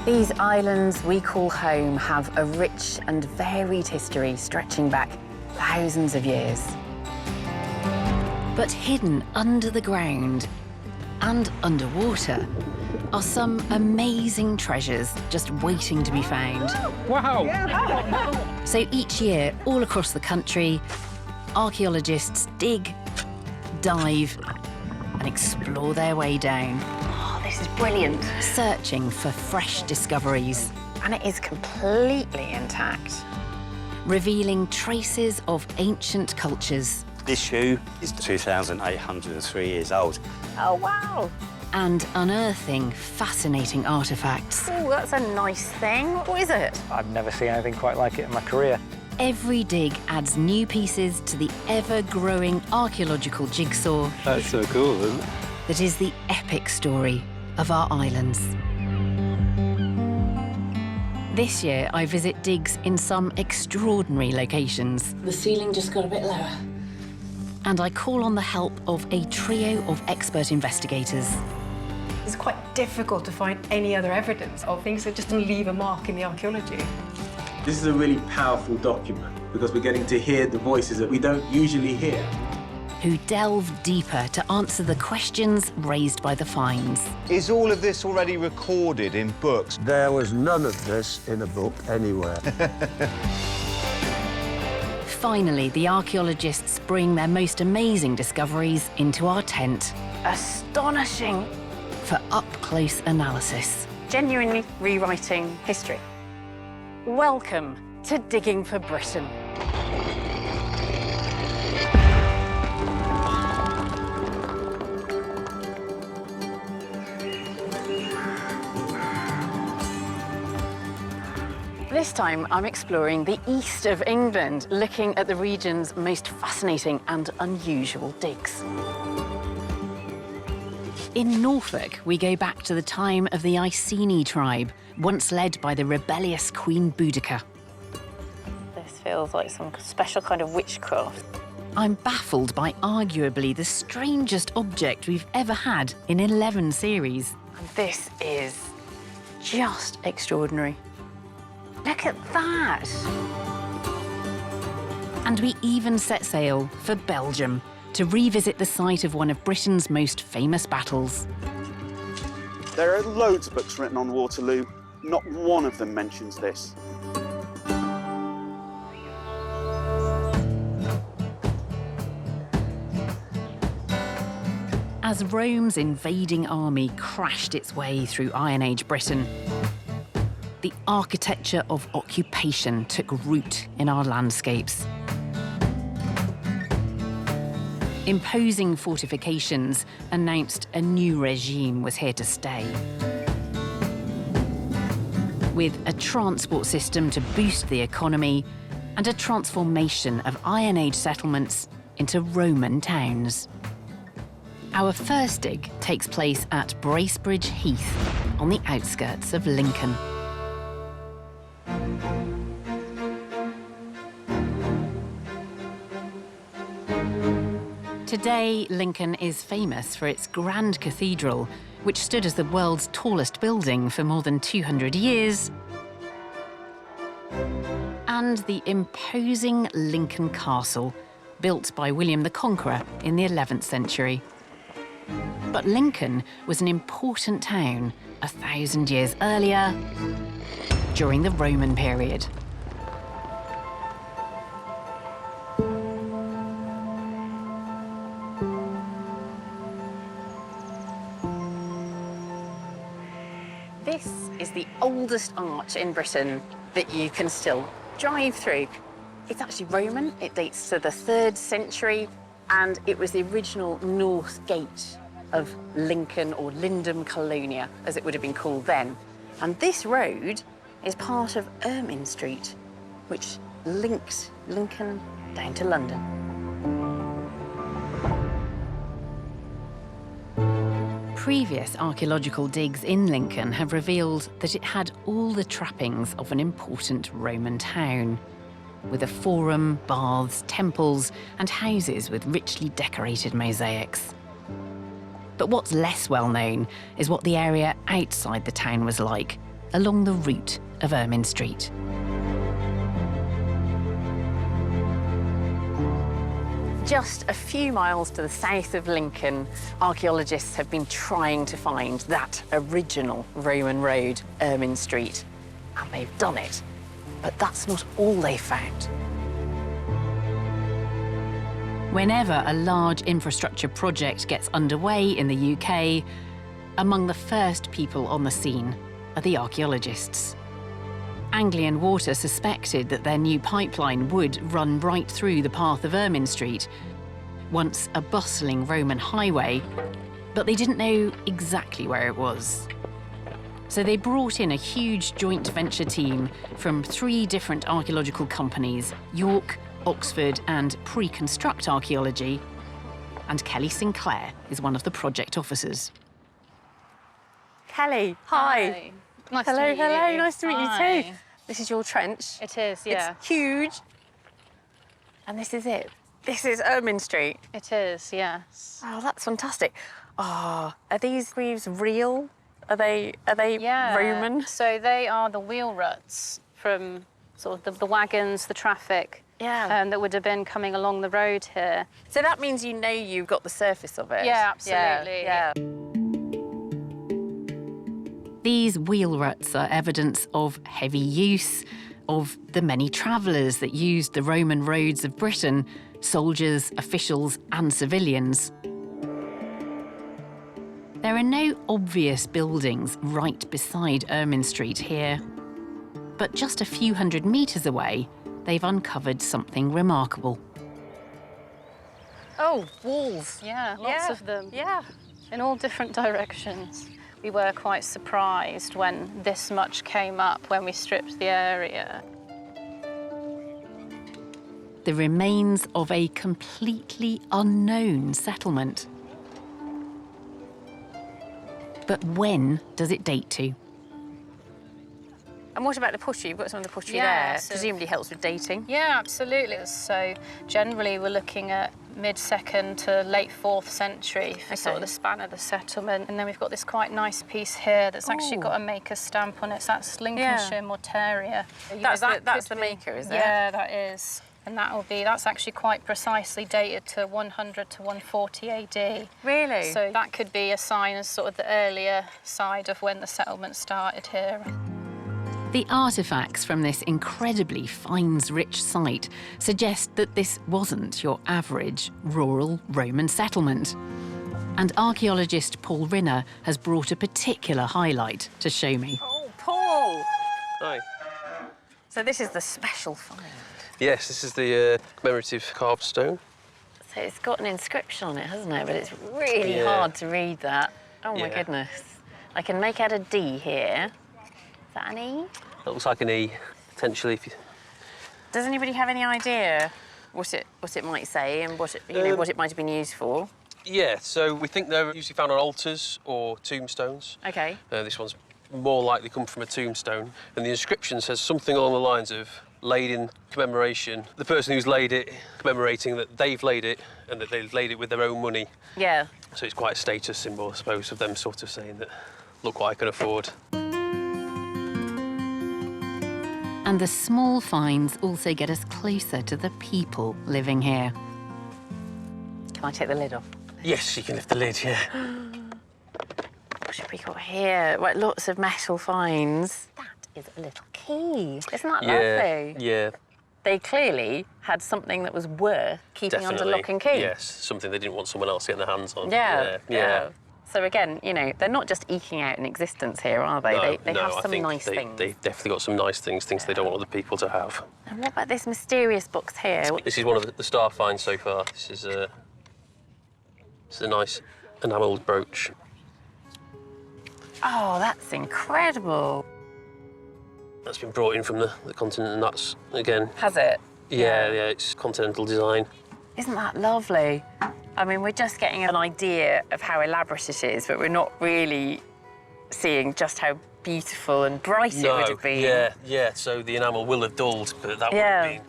These islands we call home have a rich and varied history stretching back thousands of years. But hidden under the ground and underwater are some amazing treasures just waiting to be found. Wow! So each year, all across the country, archaeologists dig, dive, and explore their way down. Oh, this is brilliant. Searching for fresh discoveries. And it is completely intact. Revealing traces of ancient cultures. This shoe is 2,803 years old. Oh, wow. And unearthing fascinating artefacts. Oh, that's a nice thing. What is it? I've never seen anything quite like it in my career. Every dig adds new pieces to the ever-growing archaeological jigsaw. That's so cool, isn't it? That is the epic story of our islands. This year, I visit digs in some extraordinary locations. The ceiling just got a bit lower. And I call on the help of a trio of expert investigators. It's quite difficult to find any other evidence of things that just leave a mark in the archaeology. This is a really powerful document because we're getting to hear the voices that we don't usually hear. Who delve deeper to answer the questions raised by the finds. Is all of this already recorded in books? There was none of this in a book anywhere. Finally, the archaeologists bring their most amazing discoveries into our tent. Astonishing. For up-close analysis. Genuinely rewriting history. Welcome to Digging for Britain. This time, I'm exploring the east of England, looking at the region's most fascinating and unusual digs. In Norfolk, we go back to the time of the Iceni tribe, once led by the rebellious Queen Boudicca. This feels like some special kind of witchcraft. I'm baffled by arguably the strangest object we've ever had in 11 series. And this is just extraordinary. Look at that! And we even set sail for Belgium to revisit the site of one of Britain's most famous battles. There are loads of books written on Waterloo. Not one of them mentions this. As Rome's invading army crashed its way through Iron Age Britain, the architecture of occupation took root in our landscapes. Imposing fortifications announced a new regime was here to stay. With a transport system to boost the economy and a transformation of Iron Age settlements into Roman towns. Our first dig takes place at Bracebridge Heath on the outskirts of Lincoln. Today, Lincoln is famous for its grand cathedral, which stood as the world's tallest building for more than 200 years, and the imposing Lincoln Castle, built by William the Conqueror in the 11th century. But Lincoln was an important town 1,000 years earlier, during the Roman period. This is the oldest arch in Britain that you can still drive through. It's actually Roman. It dates to the 3rd century, and it was the original north gate of Lincoln, or Lindum Colonia, as it would have been called then. And this road is part of Ermine Street, which links Lincoln down to London. Previous archaeological digs in Lincoln have revealed that it had all the trappings of an important Roman town, with a forum, baths, temples, and houses with richly decorated mosaics. But what's less well known is what the area outside the town was like, along the route of Ermine Street. Just a few miles to the south of Lincoln, archaeologists have been trying to find that original Roman road, Ermine Street, and they've done it. But that's not all they found. Whenever a large infrastructure project gets underway in the UK, among the first people on the scene are the archaeologists. Anglian Water suspected that their new pipeline would run right through the path of Ermine Street, once a bustling Roman highway, but they didn't know exactly where it was. So they brought in a huge joint venture team from 3 different archaeological companies, York, Oxford and Pre-Construct Archaeology, and Kelly Sinclair is one of the project officers. Kelly, hi. Nice hello, to meet you. hello, nice to meet Hi. you too. This is your trench. It is, yeah. It's huge. And this is it. This is Ermine Street. It is, yes. Oh, that's fantastic. Oh, are these grooves real? Are they Yeah. Roman? So they are the wheel ruts from sort of the wagons, the traffic that would have been coming along the road here. So that means you know you've got the surface of it. Yeah, absolutely. Yeah. These wheel ruts are evidence of heavy use, of the many travellers that used the Roman roads of Britain, soldiers, officials and civilians. There are no obvious buildings right beside Ermine Street here, but just a few hundred metres away, they've uncovered something remarkable. Oh, walls. Yeah, lots of them. Yeah. In all different directions. We were quite surprised when this much came up when we stripped the area. The remains of a completely unknown settlement. But when does it date to? And what about the pottery? You've got some of the pottery Yeah, there. so- Presumably helps with dating. Yeah, absolutely. So generally we're looking at mid-2nd to late 4th century for sort of Okay. the span of the settlement. And then we've got this quite nice piece here that's actually got a maker's stamp on it. So that's Lincolnshire Mortaria. You know, That's could the be- maker, is it? Yeah, that is. And that's actually quite precisely dated to 100 to 140 AD. Really? So that could be a sign as sort of the earlier side of when the settlement started here. The artefacts from this incredibly finds-rich site suggest that this wasn't your average rural Roman settlement. And archaeologist Paul Rinner has brought a particular highlight to show me. Oh, Paul! Hi. So this is the special find. Yes, this is the commemorative carved stone. So it's got an inscription on it, hasn't it? But it's really Yeah. hard to read that. Oh, my Yeah. goodness. I can make out a D here. Is that an E? That looks like an E, potentially. If you... Does anybody have any idea what it might say and what it might have been used for? Yeah, so we think they're usually found on altars or tombstones. Okay. This one's more likely come from a tombstone. And the inscription says something along the lines of laid in commemoration. The person who's laid it, commemorating that they've laid it and that they've laid it with their own money. Yeah. So it's quite a status symbol, I suppose, of them sort of saying that, look what I can afford. And the small finds also get us closer to the people living here. Can I take the lid off? Yes, you can lift the lid, yeah. What have we got here? Right, lots of metal finds. That is a little key. Isn't that lovely? Yeah. They clearly had something that was worth keeping under lock and key. Yes, something they didn't want someone else getting their hands on. Yeah. So again, you know, they're not just eking out an existence here, are they? No, they have I some think nice they, things. They've definitely got some nice things they don't want other people to have. And what about this mysterious box here? This is one of the star finds so far. This is a nice enamelled brooch. Oh, that's incredible. That's been brought in from the continent, and that's, again... Has it? Yeah, it's continental design. Isn't that lovely? I mean, we're just getting an idea of how elaborate it is, but we're not really seeing just how beautiful and bright it would have been. Yeah, so the enamel will have dulled, but that would have been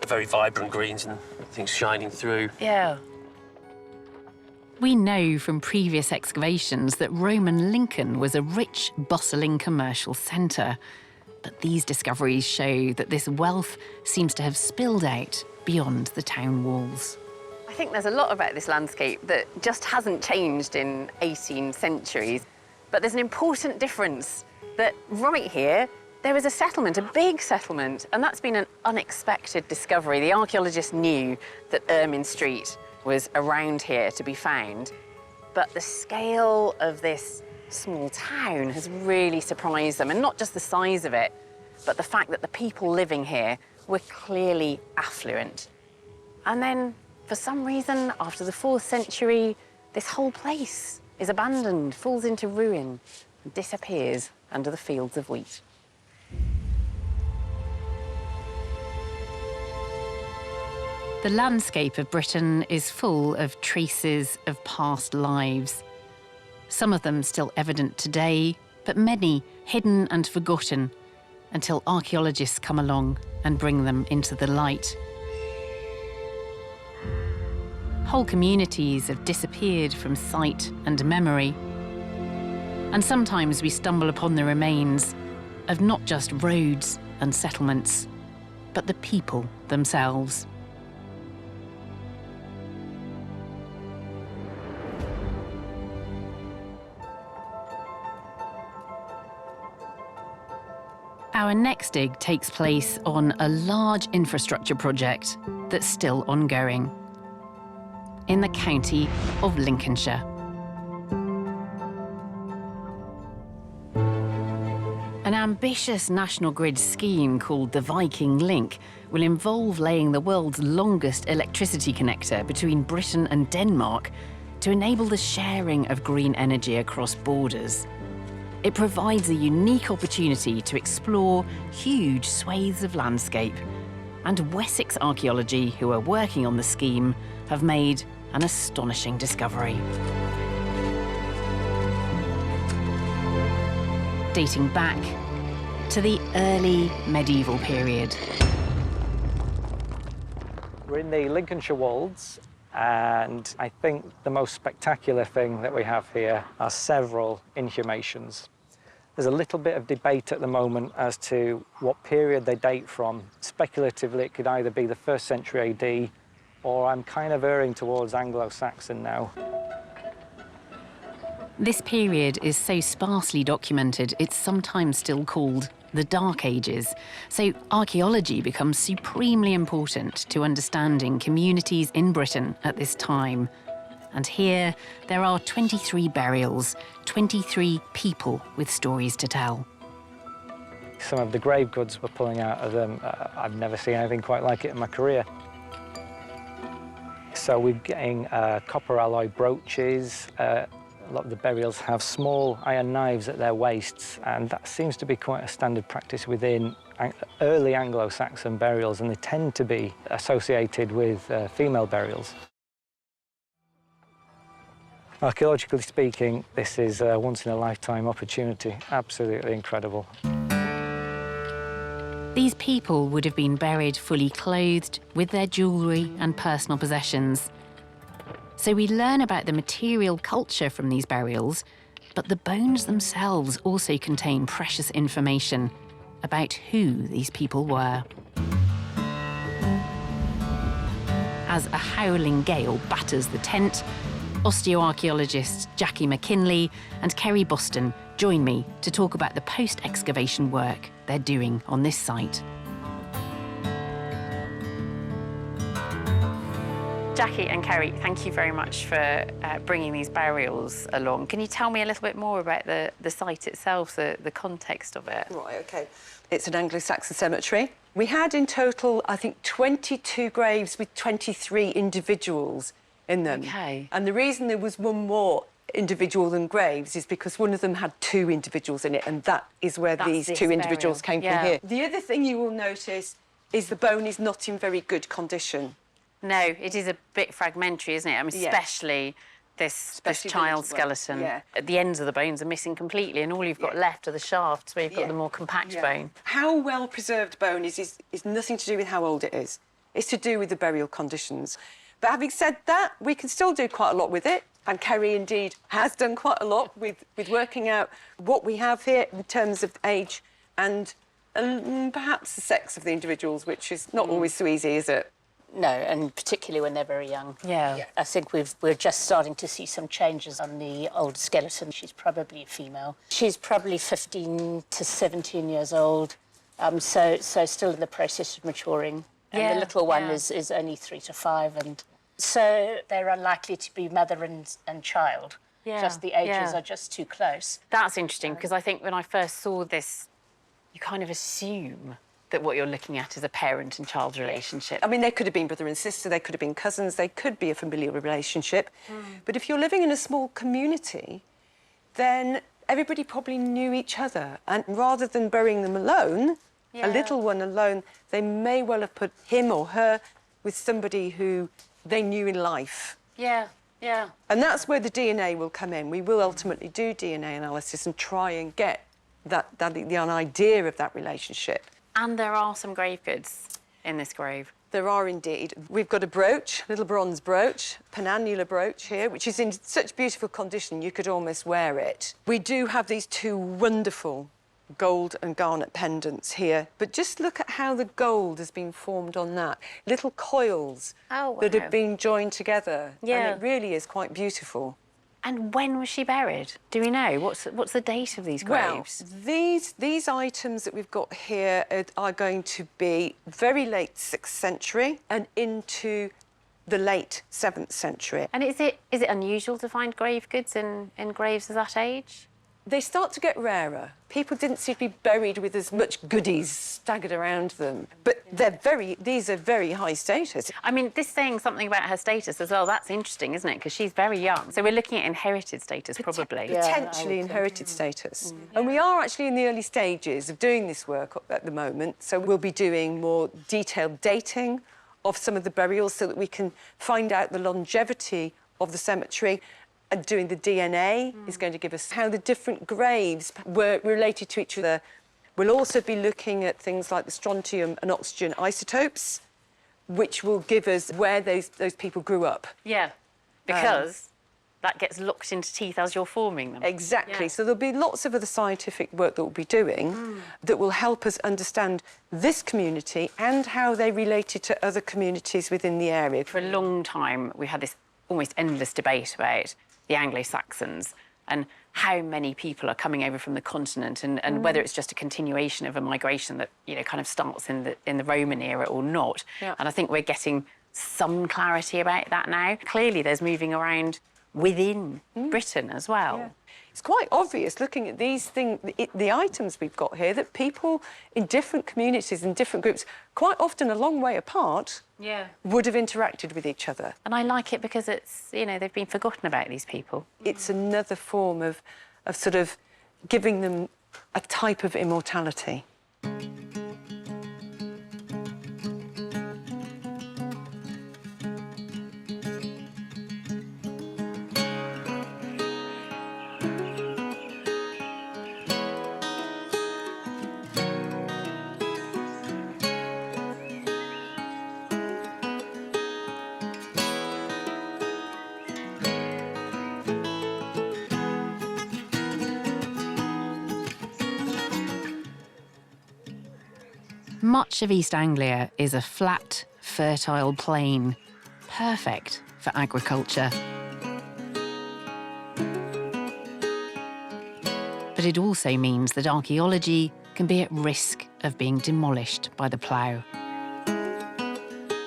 very vibrant greens and things shining through. Yeah. We know from previous excavations that Roman Lincoln was a rich, bustling commercial centre. But these discoveries show that this wealth seems to have spilled out beyond the town walls. I think there's a lot about this landscape that just hasn't changed in 18 centuries. But there's an important difference, that right here, there was a settlement, a big settlement, and that's been an unexpected discovery. The archaeologists knew that Ermine Street was around here to be found, but the scale of this small town has really surprised them, and not just the size of it, but the fact that the people living here were clearly affluent. And then, for some reason, after the 4th century, this whole place is abandoned, falls into ruin, and disappears under the fields of wheat. The landscape of Britain is full of traces of past lives. Some of them still evident today, but many hidden and forgotten until archaeologists come along and bring them into the light. Whole communities have disappeared from sight and memory. And sometimes we stumble upon the remains of not just roads and settlements, but the people themselves. Our next dig takes place on a large infrastructure project that's still ongoing in the county of Lincolnshire. An ambitious National Grid scheme called the Viking Link will involve laying the world's longest electricity connector between Britain and Denmark to enable the sharing of green energy across borders. It provides a unique opportunity to explore huge swathes of landscape, and Wessex Archaeology, who are working on the scheme, have made an astonishing discovery. Dating back to the early medieval period. We're in the Lincolnshire Wolds, and I think the most spectacular thing that we have here are several inhumations. There's a little bit of debate at the moment as to what period they date from. Speculatively, it could either be the 1st century AD, or I'm kind of erring towards Anglo-Saxon now. This period is so sparsely documented, it's sometimes still called the Dark Ages. So archaeology becomes supremely important to understanding communities in Britain at this time. And here, there are 23 burials, 23 people with stories to tell. Some of the grave goods we're pulling out of them, I've never seen anything quite like it in my career. So we're getting copper alloy brooches. A lot of the burials have small iron knives at their waists, and that seems to be quite a standard practice within early Anglo-Saxon burials, and they tend to be associated with female burials. Archaeologically speaking, this is a once-in-a-lifetime opportunity. Absolutely incredible. These people would have been buried fully clothed with their jewellery and personal possessions. So we learn about the material culture from these burials, but the bones themselves also contain precious information about who these people were. As a howling gale batters the tent, osteoarchaeologists Jackie McKinley and Kerry Boston join me to talk about the post-excavation work they're doing on this site. Jackie and Kerry, thank you very much for bringing these burials along. Can you tell me a little bit more about the site itself, the context of it? Right, OK. It's an Anglo-Saxon cemetery. We had in total, I think, 22 graves with 23 individuals in them. OK. And the reason there was one more individual than graves is because one of them had 2 individuals in it, and that is where these 2 individuals came from here. The other thing you will notice is the bone is not in very good condition. No, it is a bit fragmentary, isn't it? I mean, especially this child skeleton. Yeah. At the ends of the bones are missing completely, and all you've got left are the shafts where you've got the more compact bone. How well preserved bone is nothing to do with how old it is. It's to do with the burial conditions. But having said that, we can still do quite a lot with it. And Kerry, indeed, has done quite a lot with working out what we have here in terms of age and perhaps the sex of the individuals, which is not always so easy, is it? No, and particularly when they're very young. Yeah. I think we're just starting to see some changes on the old skeleton. She's probably a female. She's probably 15 to 17 years old, so still in the process of maturing. And the little one is only 3 to 5, and so they're unlikely to be mother and child. Yeah. Just the ages are just too close. That's interesting, because I think when I first saw this, you kind of assume that what you're looking at is a parent and child relationship. I mean, they could have been brother and sister, they could have been cousins, they could be a familial relationship. But if you're living in a small community, then everybody probably knew each other. And rather than burying them alone, a little one alone, they may well have put him or her with somebody who they knew in life. Yeah. And that's where the DNA will come in. We will ultimately do DNA analysis and try and get the idea of that relationship. And there are some grave goods in this grave. There are indeed. We've got a brooch, a little bronze brooch, penannular brooch here, which is in such beautiful condition you could almost wear it. We do have these 2 wonderful gold and garnet pendants here, but just look at how the gold has been formed on that. Little coils that have been joined together. Yeah. And it really is quite beautiful. And when was she buried? Do we know? What's the date of these graves? Well, these items that we've got here are going to be very late 6th century and into the late 7th century. And is it unusual to find grave goods in graves of that age? They start to get rarer. People didn't seem to be buried with as much goodies staggered around them. But these are very high status. I mean, this saying something about her status as well, that's interesting, isn't it? Because she's very young. So we're looking at inherited status, probably. Potentially inherited status. And we are actually in the early stages of doing this work at the moment. So we'll be doing more detailed dating of some of the burials so that we can find out the longevity of the cemetery. And doing the DNA is going to give us how the different graves were related to each other. We'll also be looking at things like the strontium and oxygen isotopes, which will give us where those people grew up. Yeah, because that gets locked into teeth as you're forming them. Exactly. So there'll be lots of other scientific work that we'll be doing that will help us understand this community and how they related to other communities within the area. For a long time, we had this almost endless debate about the Anglo-Saxons and how many people are coming over from the continent and whether it's just a continuation of a migration that, you know, kind of starts in the Roman era or not. Yeah. And I think we're getting some clarity about that now. Clearly, there's moving around within Britain as well. Yeah. It's quite obvious, looking at these things, the items we've got here, that people in different communities and different groups, quite often a long way apart, would have interacted with each other. And I like it because it's, you know, they've been forgotten about, these people. It's another form of sort of giving them a type of immortality. Much of East Anglia is a flat, fertile plain, perfect for agriculture. But it also means that archaeology can be at risk of being demolished by the plough.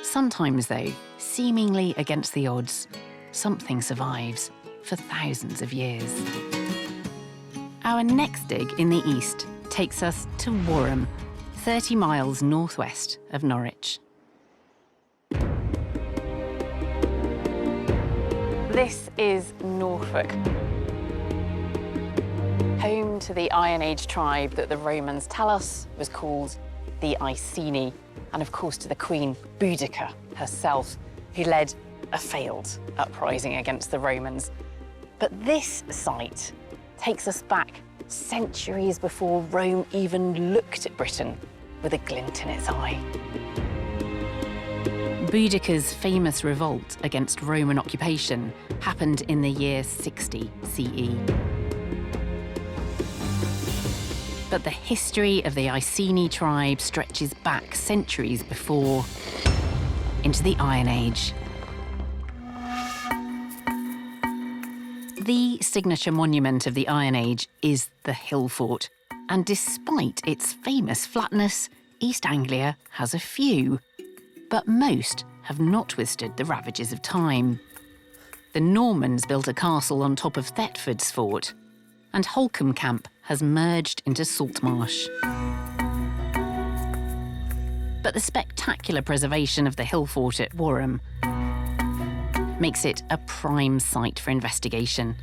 Sometimes, though, seemingly against the odds, something survives for thousands of years. Our next dig in the east takes us to Warham, 30 miles northwest of Norwich. This is Norfolk, home to the Iron Age tribe that the Romans tell us was called the Iceni, and of course to the Queen Boudicca herself, who led a failed uprising against the Romans. But this site takes us back centuries before Rome even looked at Britain with a glint in its eye. Boudicca's famous revolt against Roman occupation happened in the year 60 CE. But the history of the Iceni tribe stretches back centuries before, into the Iron Age. The signature monument of the Iron Age is the Hill Fort, and despite its famous flatness, East Anglia has a few, but most have not withstood the ravages of time. The Normans built a castle on top of Thetford's fort, and Holcombe Camp has merged into Saltmarsh. But the spectacular preservation of the Hill Fort at Warham makes it a prime site for investigation.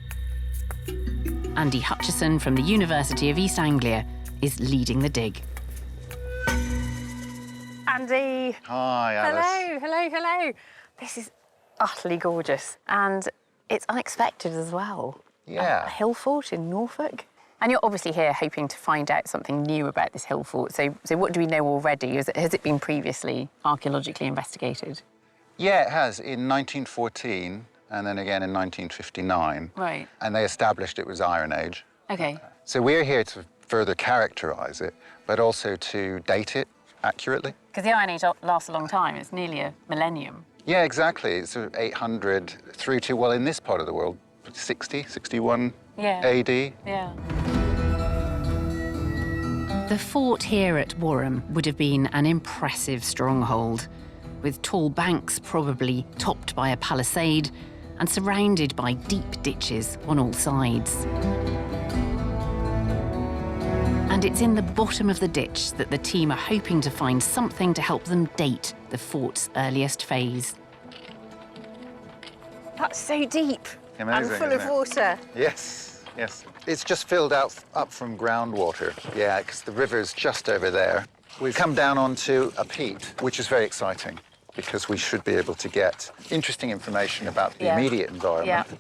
Andy Hutchison from the University of East Anglia is leading the dig. Andy. Hi, Alice. Hello, hello, hello. This is utterly gorgeous, and it's unexpected as well. Yeah. A hill fort in Norfolk. And you're obviously here hoping to find out something new about this hill fort. So what do we know already? Has it been previously archaeologically investigated? Yeah, it has, in 1914 and then again in 1959. Right. And they established it was Iron Age. OK. So we're here to further characterise it, but also to date it accurately. Because the Iron Age lasts a long time. It's nearly a millennium. Yeah, exactly. It's 800 through to, well, in this part of the world, 60, 61 AD. Yeah. The fort here at Warham would have been an impressive stronghold, with tall banks probably topped by a palisade and surrounded by deep ditches on all sides. And it's in the bottom of the ditch that the team are hoping to find something to help them date the fort's earliest phase. That's so deep. Amazing, and full of water. Yes, yes. It's just filled out up from groundwater. Yeah, because the river's just over there. We've come down onto a peat, which is very exciting because we should be able to get interesting information about the immediate environment. Yeah.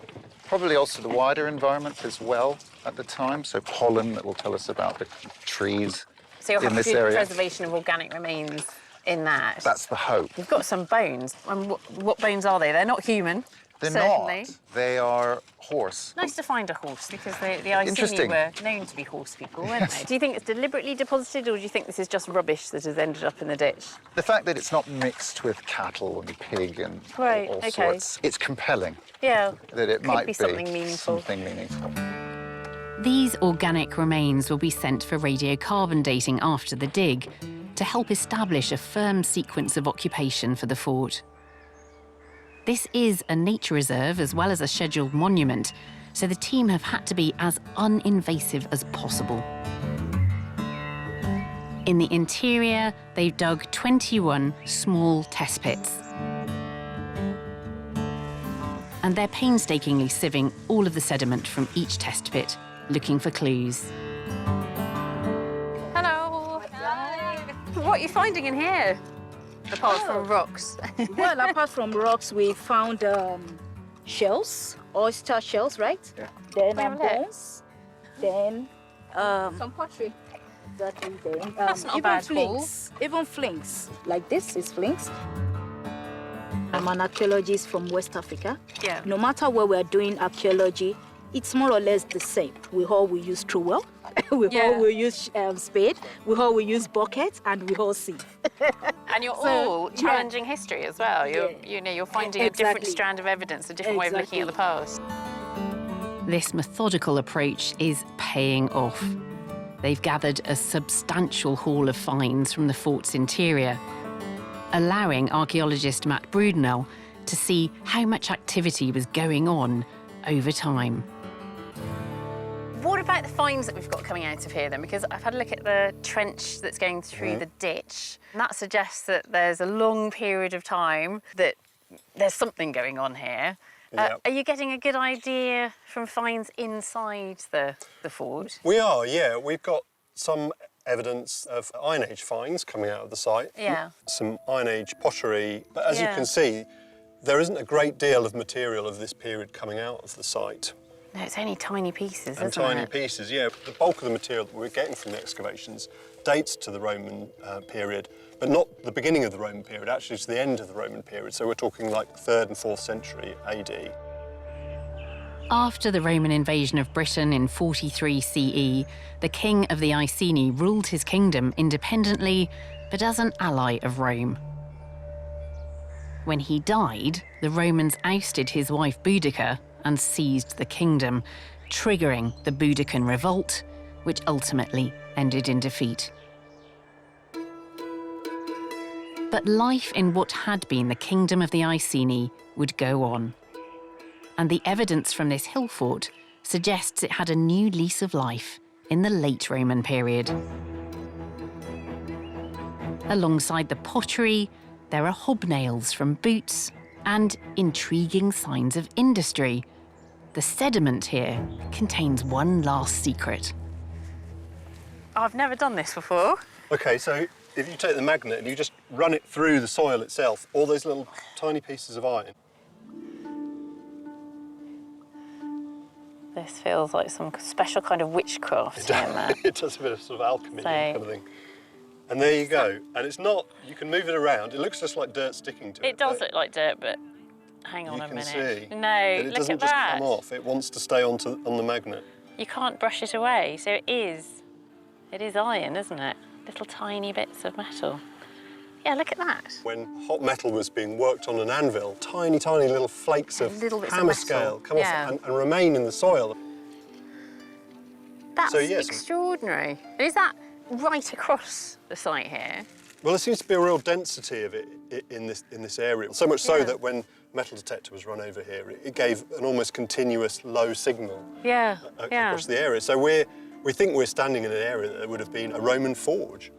Probably also the wider environment as well at the time, so pollen that will tell us about the trees So you'll in have this to do area. preservation of organic remains in that. That's the hope. You've got some bones. And what bones are they? They're not human. They're certainly. not. They are horse. Nice to find a horse, because the Iceni Interesting. were known to be horse people, weren't they? Do you think it's deliberately deposited, or do you think this is just rubbish that has ended up in the ditch? The fact that it's not mixed with cattle and pig and all sorts, it's compelling. Yeah. That it might be something meaningful. Something meaningful. These organic remains will be sent for radiocarbon dating after the dig to help establish a firm sequence of occupation for the fort. This is a nature reserve as well as a scheduled monument, so the team have had to be as uninvasive as possible. In the interior, they've dug 21 small test pits. And they're painstakingly sieving all of the sediment from each test pit, looking for clues. Hello. Hi. What are you finding in here? Apart from rocks. Well, apart from rocks, we found shells, oyster shells, right? Yeah. Then bones. Then some pottery. Exactly. Then That's not a even bad flinks. Even flinks. Like this is flinks. I'm an archaeologist from West Africa. Yeah. No matter where we're doing archaeology, it's more or less the same. We all will use trowel, we all will use spade, we all will use bucket, and we all sieve. And you're all challenging history as well. You're finding a different strand of evidence, a different way of looking at the past. This methodical approach is paying off. They've gathered a substantial haul of finds from the fort's interior, allowing archaeologist Matt Brudenell to see how much activity was going on over time. What about the finds that we've got coming out of here then? Because I've had a look at the trench that's going through the ditch, and that suggests that there's a long period of time that there's something going on here. Are you getting a good idea from finds inside the fort? We are, yeah. We've got some evidence of Iron Age finds coming out of the site. Yeah. Some Iron Age pottery. But as you can see, there isn't a great deal of material of this period coming out of the site. No, it's only tiny pieces, and isn't it? tiny pieces, yeah. The bulk of the material that we're getting from the excavations dates to the Roman period, but not the beginning of the Roman period, actually to the end of the Roman period. So we're talking like 3rd and 4th century AD. After the Roman invasion of Britain in 43 CE, the king of the Iceni ruled his kingdom independently, but as an ally of Rome. When he died, the Romans ousted his wife Boudicca and seized the kingdom, triggering the Boudiccan revolt, which ultimately ended in defeat. But life in what had been the kingdom of the Iceni would go on. And the evidence from this hill fort suggests it had a new lease of life in the late Roman period. Alongside the pottery, there are hobnails from boots and intriguing signs of industry. The sediment here contains one last secret. I've never done this before. OK, so if you take the magnet and you just run it through the soil itself, all those little tiny pieces of iron. This feels like some special kind of witchcraft here, Matt. It does a bit of sort of alchemy kind of thing. And there you go. And it's not, you can move it around. It looks just like dirt sticking to it. It does look like dirt, but hang on a minute. You can see. No, that it look doesn't at just that. come off. It wants to stay on the magnet. You can't brush it away, so it is iron, isn't it? Little tiny bits of metal. Yeah, look at that. When hot metal was being worked on an anvil, tiny, tiny little flakes of hammer scale come off and remain in the soil. That's extraordinary. Is that right across the site here? Well, there seems to be a real density of it in this area. So much so that when metal detector was run over here, it gave an almost continuous low signal across the area. So we think we're standing in an area that would have been a Roman forge.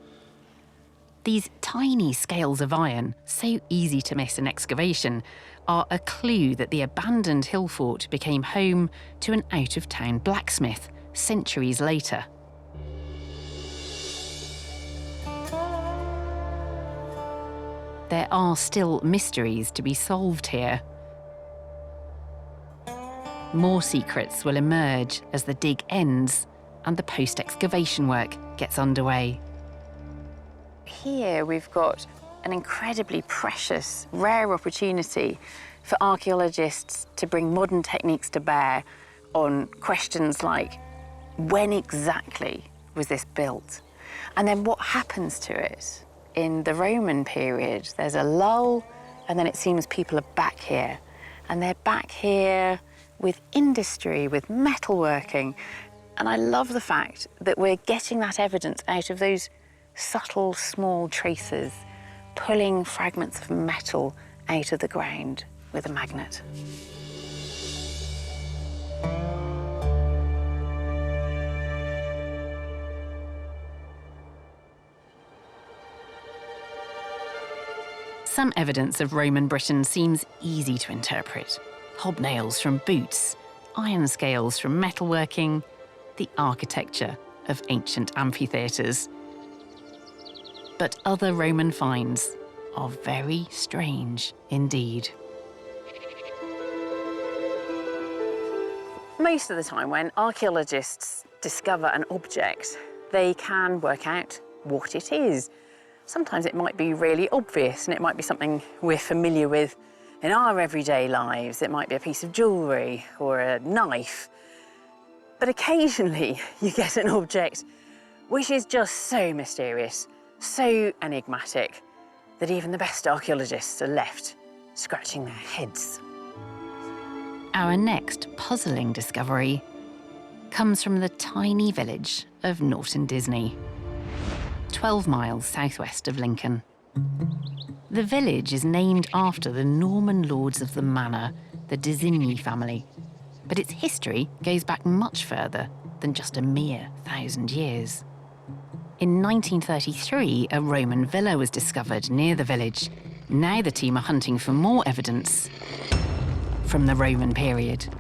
These tiny scales of iron, so easy to miss in excavation, are a clue that the abandoned hill fort became home to an out-of-town blacksmith centuries later. There are still mysteries to be solved here. More secrets will emerge as the dig ends and the post-excavation work gets underway. Here we've got an incredibly precious, rare opportunity for archaeologists to bring modern techniques to bear on questions like, when exactly was this built? And then what happens to it? In the Roman period, there's a lull, and then it seems people are back here. And they're back here with industry, with metalworking. And I love the fact that we're getting that evidence out of those subtle, small traces, pulling fragments of metal out of the ground with a magnet. Some evidence of Roman Britain seems easy to interpret. Hobnails from boots, iron scales from metalworking, the architecture of ancient amphitheatres. But other Roman finds are very strange indeed. Most of the time when archaeologists discover an object, they can work out what it is. Sometimes it might be really obvious and it might be something we're familiar with in our everyday lives. It might be a piece of jewellery or a knife. But occasionally you get an object which is just so mysterious, so enigmatic, that even the best archaeologists are left scratching their heads. Our next puzzling discovery comes from the tiny village of Norton Disney, 12 miles southwest of Lincoln. The village is named after the Norman lords of the manor, the Disney family, but its history goes back much further than just a mere 1,000 years. In 1933, a Roman villa was discovered near the village. Now the team are hunting for more evidence from the Roman period.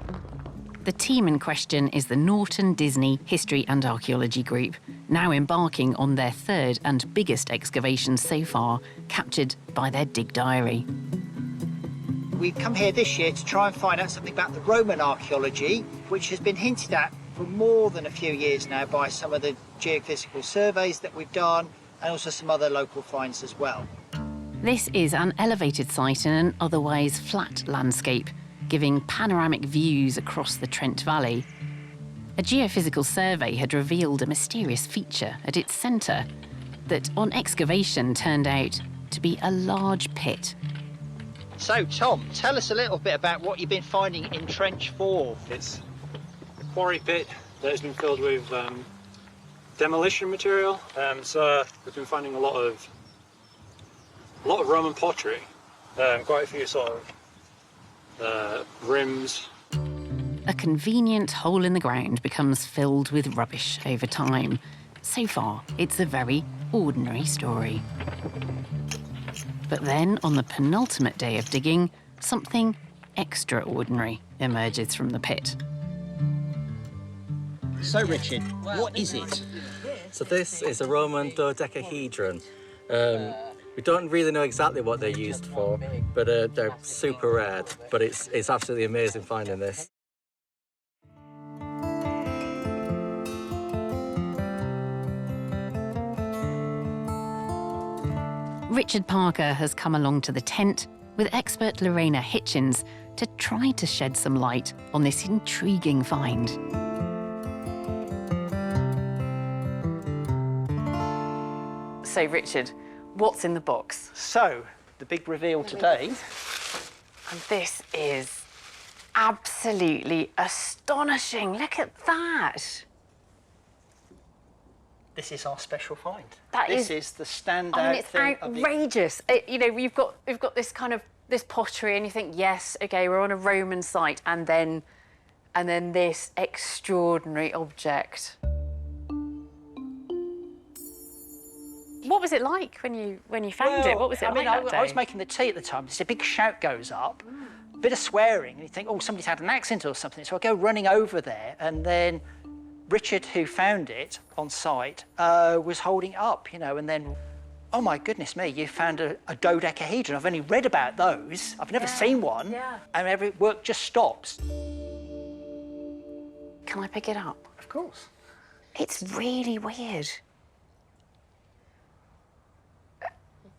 The team in question is the Norton Disney History and Archaeology Group, now embarking on their third and biggest excavation so far, captured by their dig diary. we've come here this year to try and find out something about the Roman archaeology, which has been hinted at for more than a few years now by some of the geophysical surveys that we've done and also some other local finds as well. This is an elevated site in an otherwise flat landscape, giving panoramic views across the Trent Valley. A geophysical survey had revealed a mysterious feature at its centre that, on excavation, turned out to be a large pit. So, Tom, tell us a little bit about what you've been finding in Trench 4. It's a quarry pit that has been filled with demolition material. So we've been finding a lot of Roman pottery, quite a few sort of rims. A convenient hole in the ground becomes filled with rubbish over time. So far, it's a very ordinary story. But then, on the penultimate day of digging, something extraordinary emerges from the pit. So, Richard, what is it? So this is a Roman dodecahedron. We don't really know exactly what they're used for, but they're super rare. But it's absolutely amazing finding this. Richard Parker has come along to the tent with expert Lorena Hitchens to try to shed some light on this intriguing find. So, Richard, what's in the box? So, the big reveal today. And this is absolutely astonishing. Look at that. This is our special find. This is the standout I mean, it's thing. outrageous. You know, we've got this kind of this pottery, and you think, yes, okay, we're on a Roman site, and then this extraordinary object. What was it like when you found it? What was it like that day? I was making the tea at the time. This a big shout goes up, a bit of swearing, and you think, oh, somebody's had an accident or something. So I go running over there, and then Richard, who found it on site, was holding it up, you know, and then, oh my goodness me, you found a dodecahedron. I've only read about those. I've never seen one. Yeah. And every work just stops. Can I pick it up? Of course. It's really weird.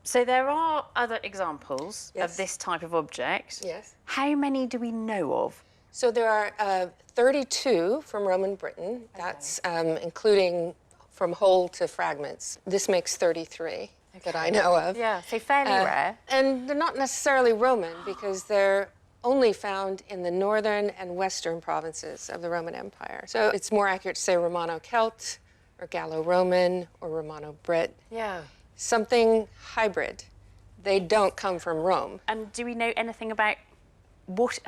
So there are other examples of this type of object. Yes. How many do we know of? So there are 32 from Roman Britain. That's including from whole to fragments. This makes 33 that I know of. Yeah, so fairly rare. And they're not necessarily Roman because they're only found in the northern and western provinces of the Roman Empire. So it's more accurate to say Romano-Celt or Gallo-Roman or Romano-Brit. Yeah. Something hybrid. They don't come from Rome. And do we know anything about what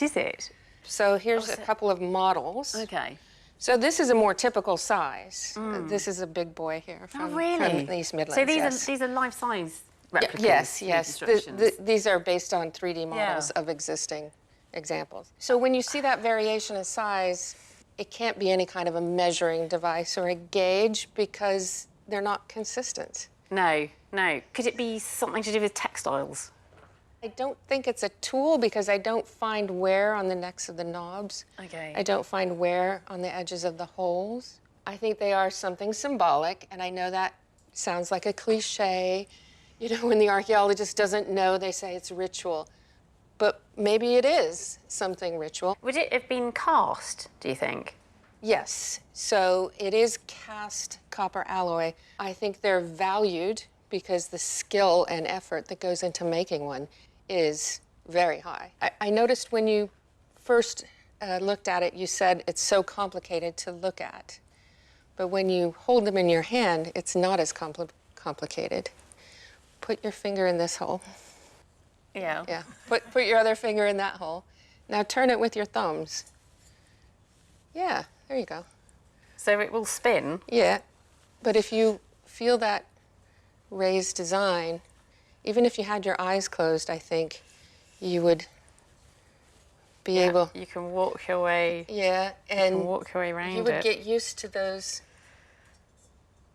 is it? So here's a couple of models. Okay. So this is a more typical size. This is a big boy here from the East Midlands. So these are life-size replicas? Yes. These are based on 3D models of existing examples. So when you see that variation in size, it can't be any kind of a measuring device or a gauge because they're not consistent. No. Could it be something to do with textiles? I don't think it's a tool because I don't find wear on the necks of the knobs. Okay. I don't find wear on the edges of the holes. I think they are something symbolic, and I know that sounds like a cliche. You know, when the archaeologist doesn't know, they say it's ritual. But maybe it is something ritual. Would it have been cast, do you think? Yes. So it is cast copper alloy. I think they're valued because the skill and effort that goes into making one is very high. I noticed when you first looked at it, you said it's so complicated to look at. But when you hold them in your hand, it's not as complicated. Put your finger in this hole. Yeah. Yeah. Put your other finger in that hole. Now turn it with your thumbs. Yeah, there you go. So it will spin? Yeah. But if you feel that raised design, even if you had your eyes closed, I think you would be able... You can walk your way... Yeah, and you can walk your way around it. You would get used to those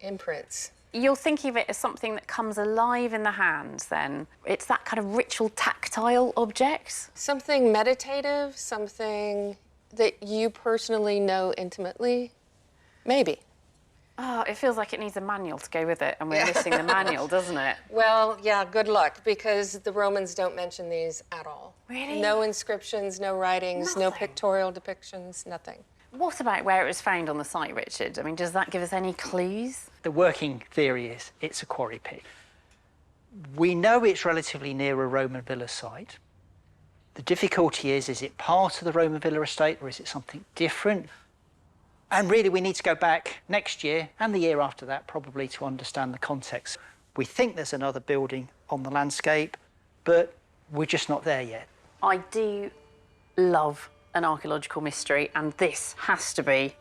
imprints. You're thinking of it as something that comes alive in the hands, then? It's that kind of ritual, tactile object? Something meditative, something that you personally know intimately, maybe. Oh, it feels like it needs a manual to go with it, and we're missing the manual, doesn't it? Well, yeah, good luck, because the Romans don't mention these at all. Really? No inscriptions, no writings, no pictorial depictions, nothing. What about where it was found on the site, Richard? I mean, does that give us any clues? The working theory is it's a quarry pit. We know it's relatively near a Roman villa site. The difficulty is it part of the Roman villa estate, or is it something different? And really, we need to go back next year and the year after that, probably, to understand the context. We think there's another building on the landscape, but we're just not there yet. I do love an archaeological mystery, and this has to be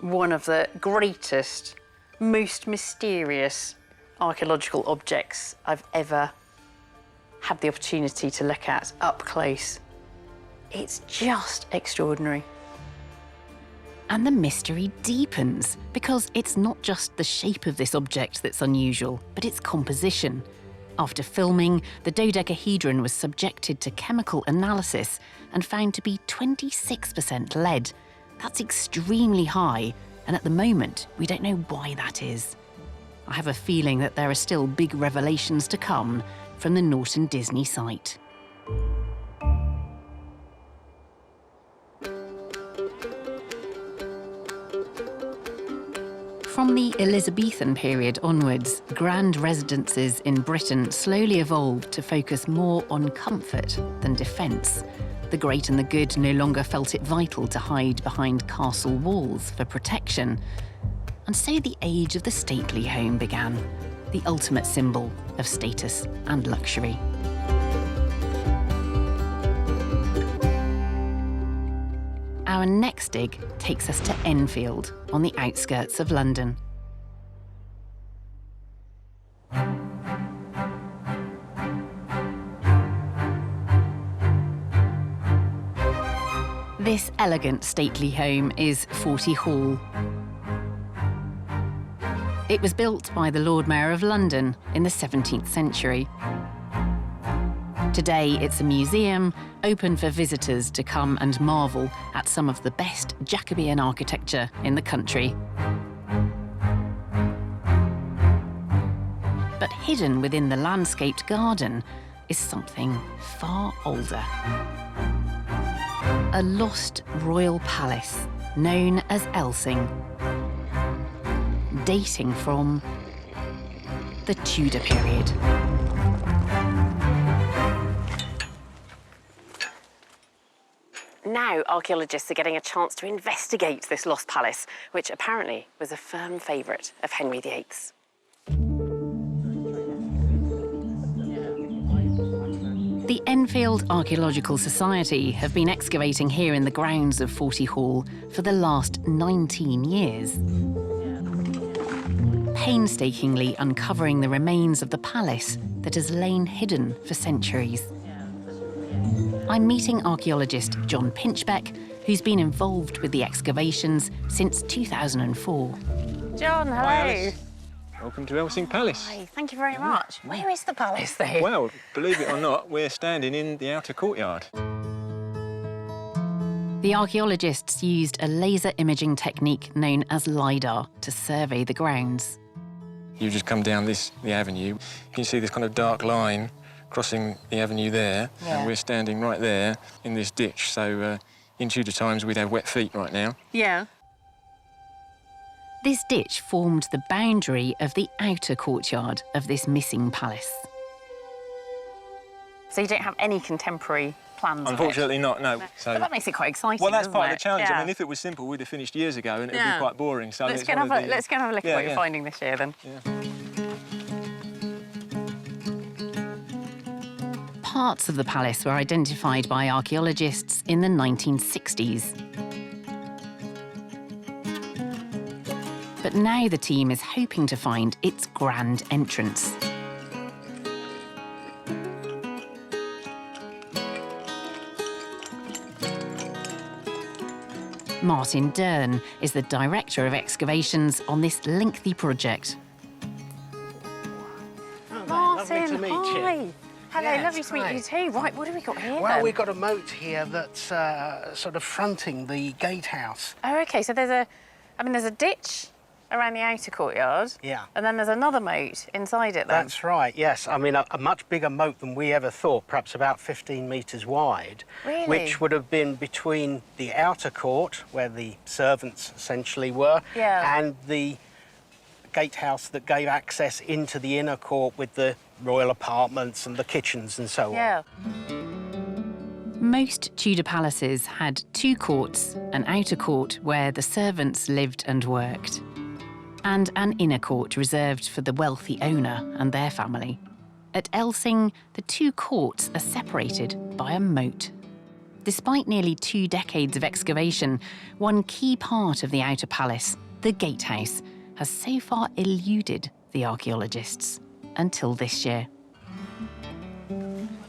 one of the greatest, most mysterious archaeological objects I've ever had the opportunity to look at up close. It's just extraordinary. And the mystery deepens, because it's not just the shape of this object that's unusual, but its composition. After filming, the dodecahedron was subjected to chemical analysis and found to be 26% lead. That's extremely high, and at the moment, we don't know why that is. I have a feeling that there are still big revelations to come from the Norton Disney site. From the Elizabethan period onwards, grand residences in Britain slowly evolved to focus more on comfort than defence. The great and the good no longer felt it vital to hide behind castle walls for protection. And so the age of the stately home began, the ultimate symbol of status and luxury. Our next dig takes us to Enfield, on the outskirts of London. This elegant, stately home is Forty Hall. It was built by the Lord Mayor of London in the 17th century. Today, it's a museum open for visitors to come and marvel at some of the best Jacobean architecture in the country. But hidden within the landscaped garden is something far older. A lost royal palace known as Elsing, dating from the Tudor period. Now, archaeologists are getting a chance to investigate this lost palace, which apparently was a firm favourite of Henry VIII's. The Enfield Archaeological Society have been excavating here in the grounds of Forty Hall for the last 19 years. Painstakingly uncovering the remains of the palace that has lain hidden for centuries. I'm meeting archaeologist John Pinchbeck, who's been involved with the excavations since 2004. John, hello. Hi, Alice. Welcome to Elsing Palace. Hi, thank you very much. Where is the palace, though? Well, believe it or not, we're standing in the outer courtyard. The archaeologists used a laser imaging technique known as LiDAR to survey the grounds. You just come down the avenue, you see this kind of dark line crossing the avenue there, and we're standing right there in this ditch. So in Tudor times, we'd have wet feet right now. Yeah. This ditch formed the boundary of the outer courtyard of this missing palace. So you don't have any contemporary plans? Unfortunately not, no. So, but that makes it quite exciting, well, that's doesn't part it? of the challenge. Yeah. I mean, if it was simple, we'd have finished years ago, and it would be quite boring. So let's go and have a look at what you're finding this year, then. Parts of the palace were identified by archaeologists in the 1960s. But now the team is hoping to find its grand entrance. Martin Dern is the director of excavations on this lengthy project. Lovely to meet you. Hi. Hello, Yes, lovely to meet hi. you too. Right, what have we got here Well, then? we've got a moat here that's sort of fronting the gatehouse. Oh, OK, so there's a ditch around the outer courtyard. Yeah. And then there's another moat inside it then. That's right, yes. I mean, a much bigger moat than we ever thought, perhaps about 15 metres wide. Really? Which would have been between the outer court, where the servants essentially were, Yeah. and the gatehouse that gave access into the inner court with the royal apartments and the kitchens and so on. Yeah. Most Tudor palaces had two courts, an outer court where the servants lived and worked, and an inner court reserved for the wealthy owner and their family. At Elsing, the two courts are separated by a moat. Despite nearly 2 decades of excavation, one key part of the outer palace, the gatehouse, has so far eluded the archaeologists until this year.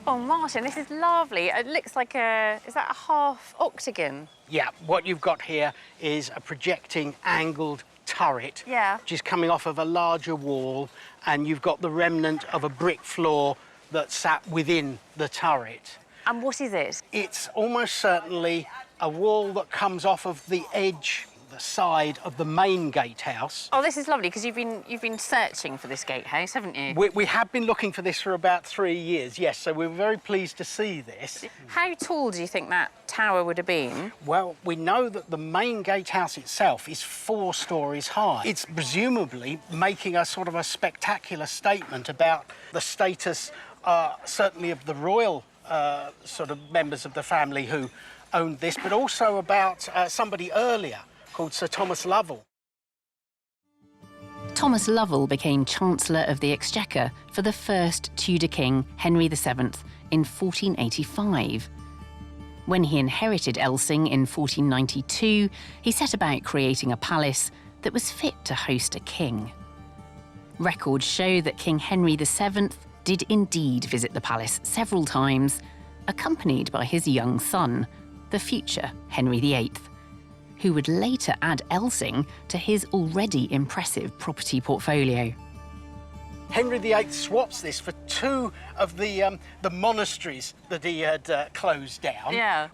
Oh, Martin, this is lovely. It looks like is that a half octagon? Yeah, what you've got here is a projecting angled turret, Yeah. which is coming off of a larger wall, and you've got the remnant of a brick floor that sat within the turret. And what is it? It's almost certainly a wall that comes off of the edge, the side of the main gatehouse. Oh, this is lovely, because you've been searching for this gatehouse, haven't you? We have been looking for this for about 3 years, yes, so we're very pleased to see this. How tall do you think that tower would have been? Well, we know that the main gatehouse itself is 4 stories high. It's presumably making a sort of a spectacular statement about the status, certainly of the royal sort of members of the family who owned this, but also about somebody earlier called Sir Thomas Lovell. Thomas Lovell became Chancellor of the Exchequer for the first Tudor king, Henry VII, in 1485. When he inherited Elsing in 1492, he set about creating a palace that was fit to host a king. Records show that King Henry VII did indeed visit the palace several times, accompanied by his young son, the future Henry VIII, who would later add Elsing to his already impressive property portfolio. Henry VIII swaps this for 2 of the monasteries that he had closed down. Yeah.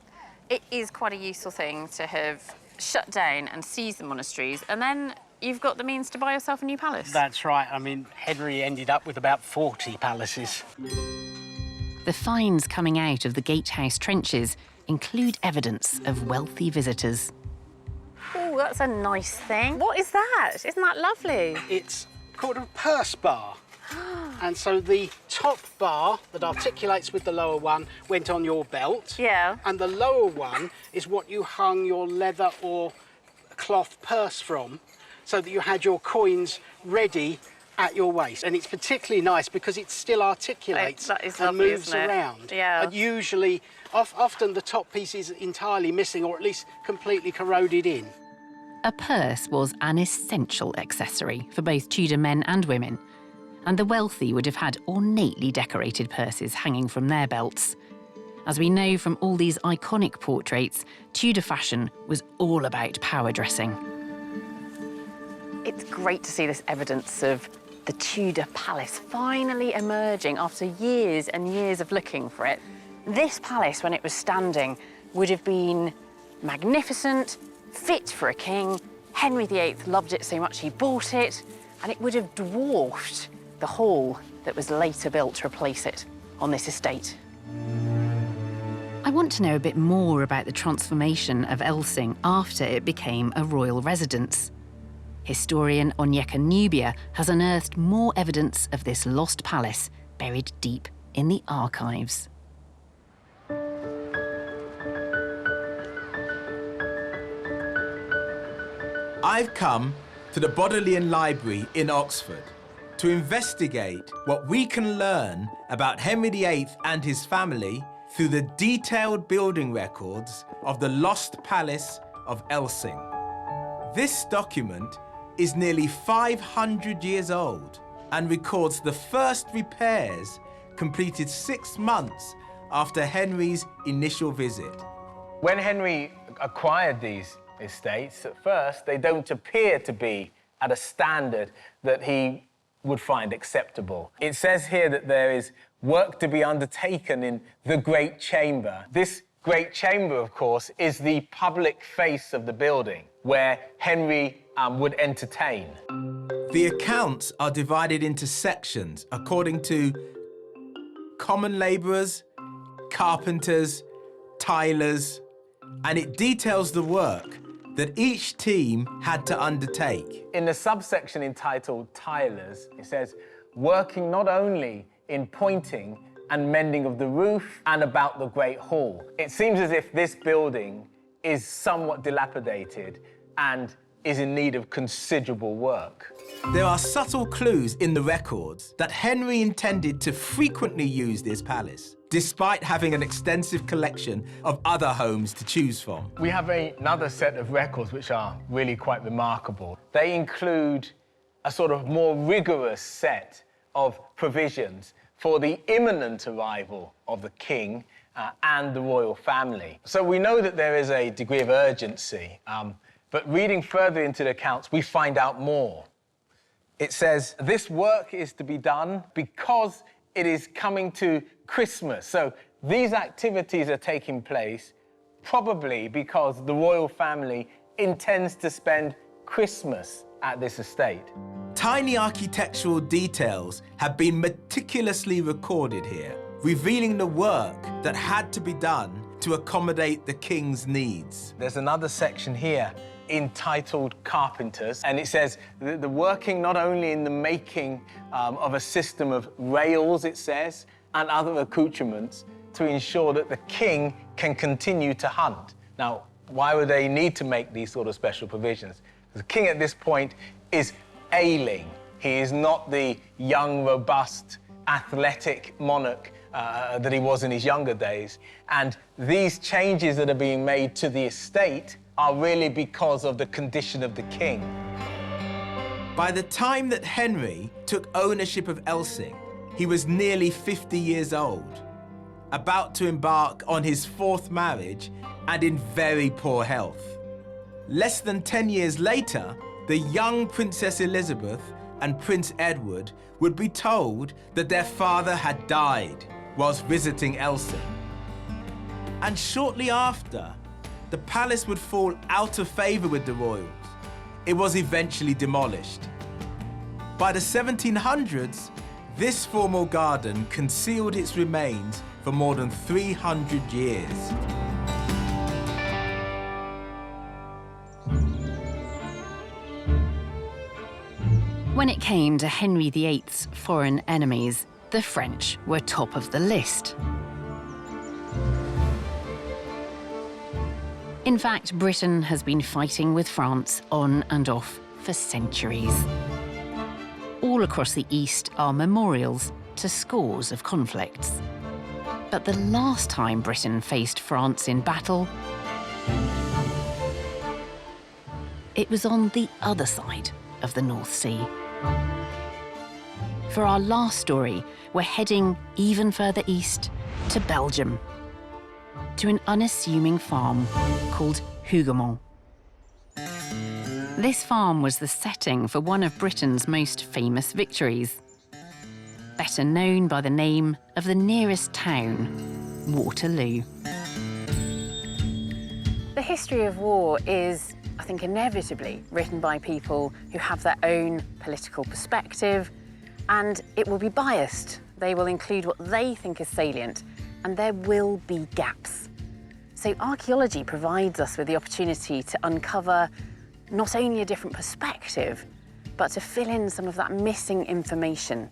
It is quite a useful thing to have shut down and seized the monasteries, and then you've got the means to buy yourself a new palace. That's right. I mean, Henry ended up with about 40 palaces. The finds coming out of the gatehouse trenches include evidence of wealthy visitors. Oh, that's a nice thing. What is that? Isn't that lovely? It's called a purse bar. And so the top bar that articulates with the lower one went on your belt. Yeah. And the lower one is what you hung your leather or cloth purse from, so that you had your coins ready at your waist. And it's particularly nice because it still articulates That is and lovely, moves isn't it? around. Yeah. And usually, often the top piece is entirely missing, or at least completely corroded in. A purse was an essential accessory for both Tudor men and women, and the wealthy would have had ornately decorated purses hanging from their belts. As we know from all these iconic portraits, Tudor fashion was all about power dressing. It's great to see this evidence of the Tudor palace finally emerging after years and years of looking for it. This palace, when it was standing, would have been magnificent, fit for a king. Henry VIII loved it so much he bought it, and it would have dwarfed the hall that was later built to replace it on this estate. I want to know a bit more about the transformation of Elsing after it became a royal residence. Historian Onyeka Nubia has unearthed more evidence of this lost palace buried deep in the archives. I've come to the Bodleian Library in Oxford to investigate what we can learn about Henry VIII and his family through the detailed building records of the lost palace of Elsing. This document is nearly 500 years old and records the first repairs completed 6 months after Henry's initial visit. When Henry acquired these estates, at first, they don't appear to be at a standard that he would find acceptable. It says here that there is work to be undertaken in the Great Chamber. This Great Chamber, of course, is the public face of the building where Henry would entertain. The accounts are divided into sections according to common labourers, carpenters, tilers, and it details the work that each team had to undertake. In the subsection entitled Tilers, it says, working not only in pointing and mending of the roof and about the Great Hall. It seems as if this building is somewhat dilapidated and is in need of considerable work. There are subtle clues in the records that Henry intended to frequently use this palace, despite having an extensive collection of other homes to choose from. We have another set of records which are really quite remarkable. They include a sort of more rigorous set of provisions for the imminent arrival of the king and the royal family. So we know that there is a degree of urgency, but reading further into the accounts, we find out more. It says, this work is to be done because it is coming to Christmas. So these activities are taking place probably because the royal family intends to spend Christmas at this estate. Tiny architectural details have been meticulously recorded here, revealing the work that had to be done to accommodate the king's needs. There's another section here entitled Carpenters, and it says the working not only in the making of a system of rails, it says, and other accoutrements to ensure that the king can continue to hunt. Now, why would they need to make these sort of special provisions? The king at this point is ailing. He is not the young, robust, athletic monarch that he was in his younger days. And these changes that are being made to the estate are really because of the condition of the king. By the time that Henry took ownership of Elsing, he was nearly 50 years old, about to embark on his fourth marriage and in very poor health. Less than 10 years later, the young Princess Elizabeth and Prince Edward would be told that their father had died whilst visiting Elsing. And shortly after, the palace would fall out of favour with the royals. It was eventually demolished. By the 1700s, this formal garden concealed its remains for more than 300 years. When it came to Henry VIII's foreign enemies, the French were top of the list. In fact, Britain has been fighting with France on and off for centuries. All across the East are memorials to scores of conflicts. But the last time Britain faced France in battle, it was on the other side of the North Sea. For our last story, we're heading even further east to Belgium, to an unassuming farm called Hougoumont. This farm was the setting for one of Britain's most famous victories, better known by the name of the nearest town, Waterloo. The history of war is, I think, inevitably written by people who have their own political perspective, and it will be biased. They will include what they think is salient, and there will be gaps. So archaeology provides us with the opportunity to uncover not only a different perspective, but to fill in some of that missing information,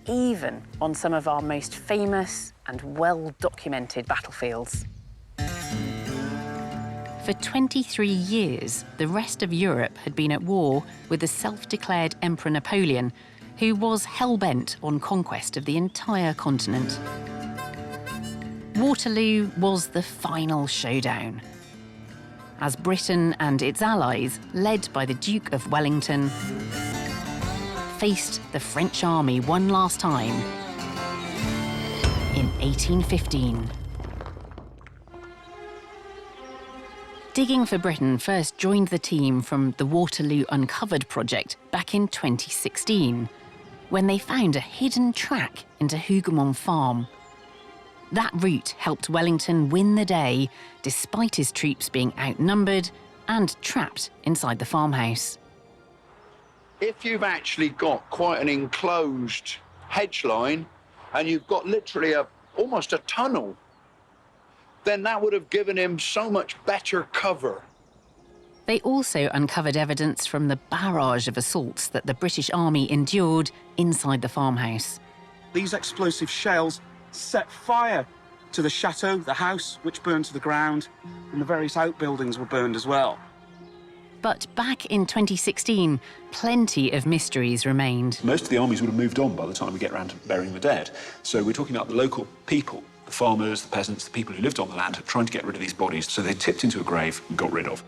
even on some of our most famous and well-documented battlefields. For 23 years, the rest of Europe had been at war with the self-declared Emperor Napoleon, who was hell-bent on conquest of the entire continent. Waterloo was the final showdown, as Britain and its allies, led by the Duke of Wellington, faced the French army one last time in 1815. Digging for Britain first joined the team from the Waterloo Uncovered project back in 2016. when they found a hidden track into Hougoumont Farm. That route helped Wellington win the day, despite his troops being outnumbered and trapped inside the farmhouse. If you've actually got quite an enclosed hedge line and you've got literally almost a tunnel, then that would have given him so much better cover. They also uncovered evidence from the barrage of assaults that the British Army endured inside the farmhouse. These explosive shells set fire to the chateau, the house, which burned to the ground, and the various outbuildings were burned as well. But back in 2016, plenty of mysteries remained. Most of the armies would have moved on by the time we get around to burying the dead. So we're talking about the local people, the farmers, the peasants, the people who lived on the land, trying to get rid of these bodies. So they tipped into a grave and got rid of.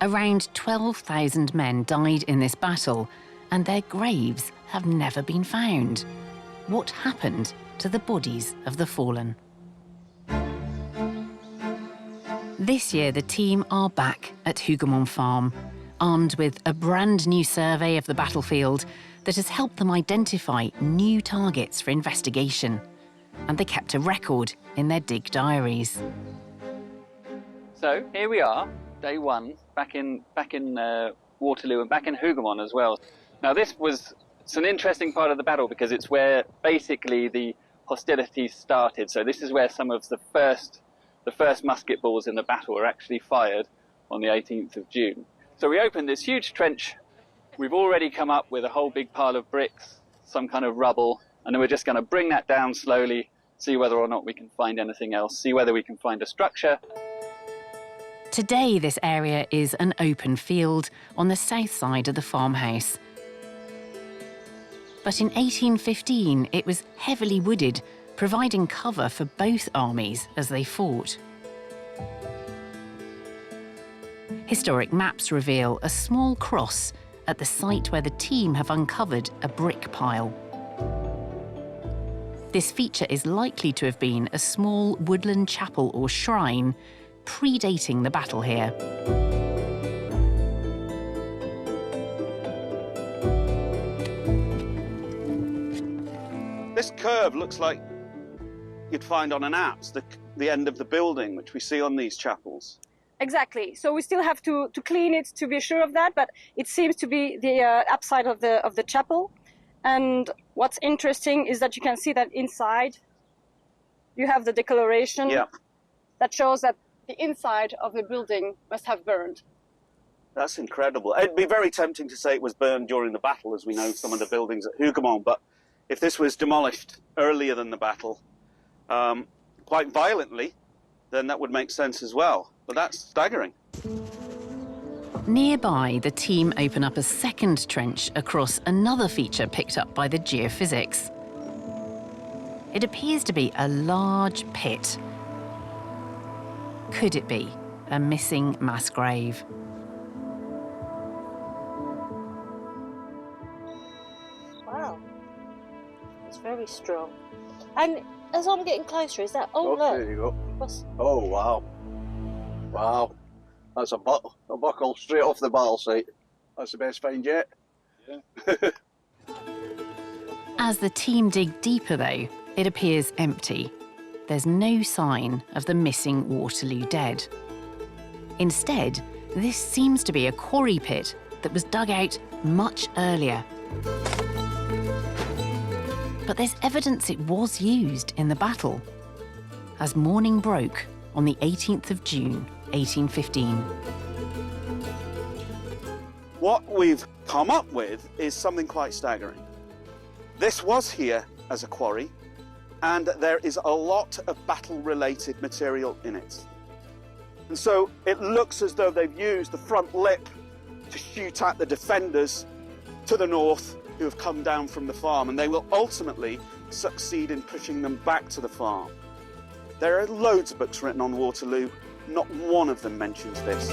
Around 12,000 men died in this battle, and their graves have never been found. What happened to the bodies of the fallen? This year, the team are back at Hougoumont Farm, armed with a brand new survey of the battlefield that has helped them identify new targets for investigation. And they kept a record in their dig diaries. So here we are, day one, back in Waterloo and back in Hougoumont as well. Now it's an interesting part of the battle because it's where basically the hostilities started. So this is where some of the first musket balls in the battle were actually fired on the 18th of June. So we opened this huge trench. We've already come up with a whole big pile of bricks, some kind of rubble, and then we're just going to bring that down slowly, see whether or not we can find anything else, see whether we can find a structure. Today, this area is an open field on the south side of the farmhouse. But in 1815, it was heavily wooded, providing cover for both armies as they fought. Historic maps reveal a small cross at the site where the team have uncovered a brick pile. This feature is likely to have been a small woodland chapel or shrine, predating the battle here. This curve looks like you'd find on an apse, the end of the building, which we see on these chapels. Exactly. So we still have to clean it to be sure of that, but it seems to be the upside of the chapel. And what's interesting is that you can see that inside you have the decoloration that shows that the inside of the building must have burned. That's incredible. It'd be very tempting to say it was burned during the battle, as we know some of the buildings at Hougoumont, but if this was demolished earlier than the battle, quite violently, then that would make sense as well. But that's staggering. Nearby, the team open up a second trench across another feature picked up by the geophysics. It appears to be a large pit. Could it be a missing mass grave? Wow, it's very strong. And as I'm getting closer, is that? Oh, look. There you go. Oh, wow. Wow. That's a buckle straight off the battle site. That's the best find yet. Yeah. As the team dig deeper, though, it appears empty. There's no sign of the missing Waterloo dead. Instead, this seems to be a quarry pit that was dug out much earlier. But there's evidence it was used in the battle, as morning broke on the 18th of June, 1815. What we've come up with is something quite staggering. This was here as a quarry, and there is a lot of battle-related material in it. And so it looks as though they've used the front lip to shoot at the defenders to the north who have come down from the farm, and they will ultimately succeed in pushing them back to the farm. There are loads of books written on Waterloo. Not one of them mentions this.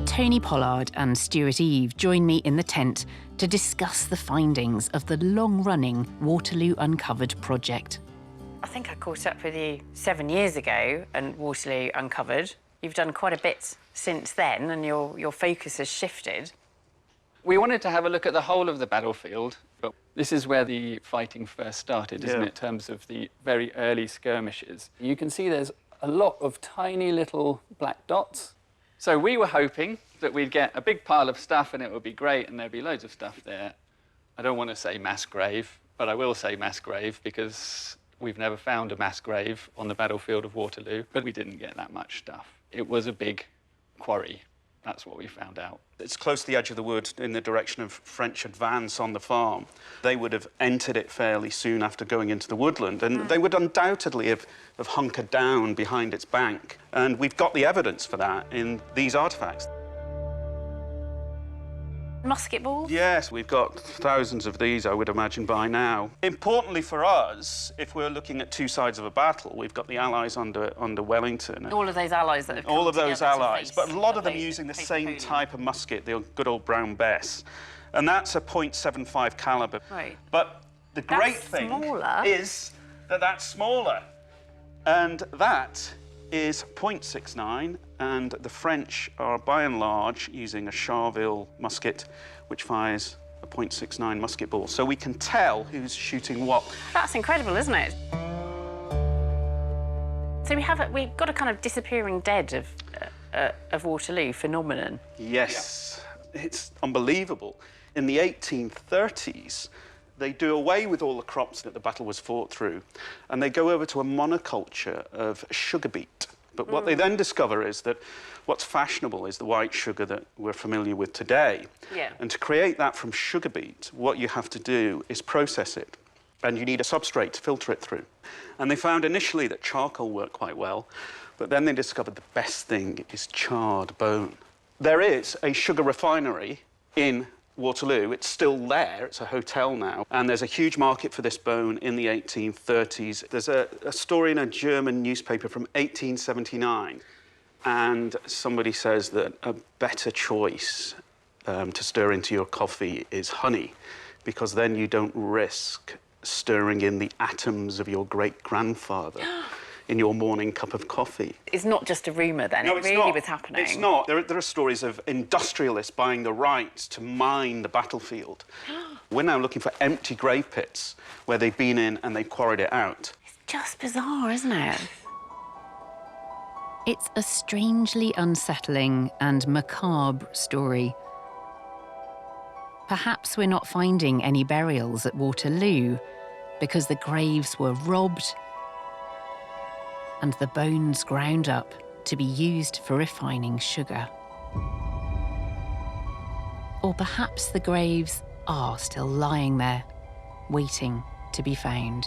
Tony Pollard and Stuart Eve join me in the tent to discuss the findings of the long-running Waterloo Uncovered project. I think I caught up with you 7 years ago and Waterloo uncovered. You've done quite a bit since then and your focus has shifted. We wanted to have a look at the whole of the battlefield, but this is where the fighting first started, isn't it, in terms of the very early skirmishes. You can see there's a lot of tiny little black dots. So we were hoping that we'd get a big pile of stuff and it would be great and there'd be loads of stuff there. I don't want to say mass grave, but I will say mass grave because we've never found a mass grave on the battlefield of Waterloo, but we didn't get that much stuff. It was a big quarry. That's what we found out. It's close to the edge of the wood in the direction of French advance on the farm. They would have entered it fairly soon after going into the woodland, and they would undoubtedly have hunkered down behind its bank. And we've got the evidence for that in these artefacts. Musket balls? Yes, we've got thousands of these, I would imagine, by now. Importantly for us, if we're looking at two sides of a battle, we've got the Allies under Wellington. All of those allies that have come All of those together to allies, face but a lot of them the using the face same Napoleon. type of musket, the good old Brown Bess. And that's a .75 caliber. Right. But the great thing is that that's smaller. And that is .69, and the French are, by and large, using a Charleville musket, which fires a .69 musket ball. So we can tell who's shooting what. That's incredible, isn't it? So we've got a kind of disappearing dead of Waterloo phenomenon. Yes, it's unbelievable. In the 1830s, they do away with all the crops that the battle was fought through, and they go over to a monoculture of sugar beet. But what they then discover is that what's fashionable is the white sugar that we're familiar with today. Yeah. And to create that from sugar beet, what you have to do is process it, and you need a substrate to filter it through. And they found initially that charcoal worked quite well, but then they discovered the best thing is charred bone. There is a sugar refinery in Waterloo. It's still there. It's a hotel now. And there's a huge market for this bone in the 1830s. There's a story in a German newspaper from 1879, and somebody says that a better choice to stir into your coffee is honey, because then you don't risk stirring in the atoms of your great-grandfather in your morning cup of coffee. It's not just a rumour then, No, it it's really not. was happening. It's not. There are stories of industrialists buying the rights to mine the battlefield. We're now looking for empty grave pits where they've been in and they've quarried it out. It's just bizarre, isn't it? It's a strangely unsettling and macabre story. Perhaps we're not finding any burials at Waterloo because the graves were robbed and the bones ground up to be used for refining sugar. Or perhaps the graves are still lying there, waiting to be found.